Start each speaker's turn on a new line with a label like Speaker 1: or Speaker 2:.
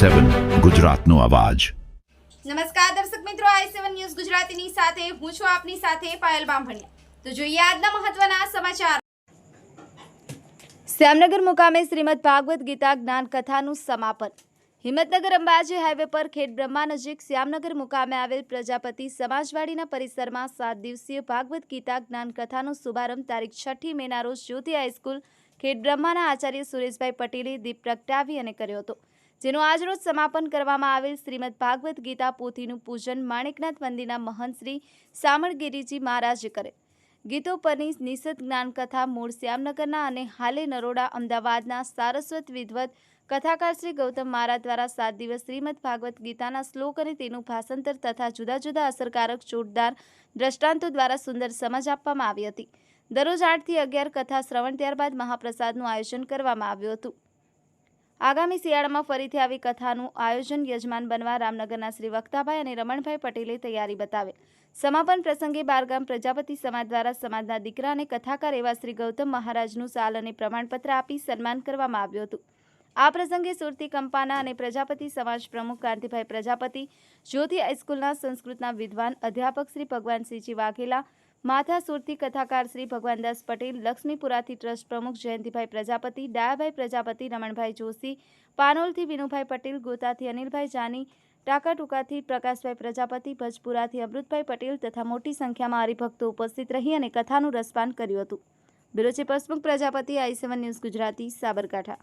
Speaker 1: i7 ગુજરાતનો અવાજ।
Speaker 2: નમસ્કાર દર્શક મિત્રો, i7 ન્યૂઝ ગુજરાતીની સાથે હું છું આપની સાથે પાયલ બામભણિયા। તો જોઈએ આજના મહત્વના સમાચાર। શ્યામનગર મુકામે શ્રીમદ ભાગવત ગીતા જ્ઞાન કથાનું સમાપન। હિંમતનગર અંબાજી હાઈવે પર ખેડ બ્રહ્મા નજીક શ્યામનગર મુકામે આવેલ પ્રજાપતિ સમાજવાડીના પરિસરમાં 7 દિવસીય ભાગવત ગીતા જ્ઞાન કથાનો શુભારંભ તારીખ 6 મેના રોજ જ્યોતિ હાઈસ્કૂલ ખેડ બ્રહ્માના આચાર્ય સુરેશભાઈ પટેલે દીપ પ્રગટાવી અને કર્યો હતો, જેનું આજરોજ સમાપન કરવામાં આવેલ। શ્રીમદ ભાગવત ગીતા પોથીનું પૂજન માણેકનાથ મંદિરના મહંત શ્રી સામળગીરીજી મહારાજે કરે। ગીતો પરની નિષદ જ્ઞાન કથા મૂળ શ્યામનગરના અને હાલે નરોડા અમદાવાદના સારસ્વત વિદ્વત કથાકાર શ્રી ગૌતમ મહારાજ દ્વારા 7 દિવસ શ્રીમદ ભાગવત ગીતાના શ્લોક અને તેનું ભાષાંતર તથા જુદા જુદા અસરકારક જોરદાર દ્રષ્ટાંતો દ્વારા સુંદર સમજ આપવામાં આવી હતી। દરરોજ 8 થી 11 કથા શ્રવણ, ત્યારબાદ મહાપ્રસાદનું આયોજન કરવામાં આવ્યું હતું। આગામી શિયાળામાં ફરીથી આવી કથાનું આયોજન યજમાન બનવા રામનગરના શ્રી વક્તાભાઈ અને રમણભાઈ પટેલે તૈયારી બતાવેલ। સમાપન પ્રસંગે બારગામ પ્રજાપતિ સમાજ દ્વારા સમાજના દીકરા અને કથાકાર એવા શ્રી ગૌતમ મહારાજનું શાલ અને પ્રમાણપત્ર આપી સન્માન કરવામાં આવ્યું હતું। આ પ્રસંગે સુરતી કંપાના અને પ્રજાપતિ સમાજ પ્રમુખ કાંતિભાઈ પ્રજાપતિ, જ્યોતિ હાઈસ્કૂલના સંસ્કૃતના વિદ્વાન અધ્યાપક શ્રી ભગવાનસિંહજી વાઘેલા, માથા સુરતી કથાકાર શ્રી ભગવાનદાસ પટેલ, લક્ષ્મીપુરાથી ટ્રસ્ટ પ્રમુખ જયંતિભાઈ પ્રજાપતિ, ડાયાભાઈ પ્રજાપતિ, રમણભાઈ જોશી, પાનોલથી વિનુભાઈ પટેલ, ગોતાથી અનિલભાઈ જાની, ટાકાટુકાથી પ્રકાશભાઈ પ્રજાપતિ, ભજપુરાથી અમૃતભાઈ પટેલ તથા મોટી સંખ્યામાં હરિભક્તો ઉપસ્થિત રહી અને કથાનું રસપાન કર્યું હતું। Bureau chief Hasmukh Prajapati, i7 news Gujarati, Sabarkantha.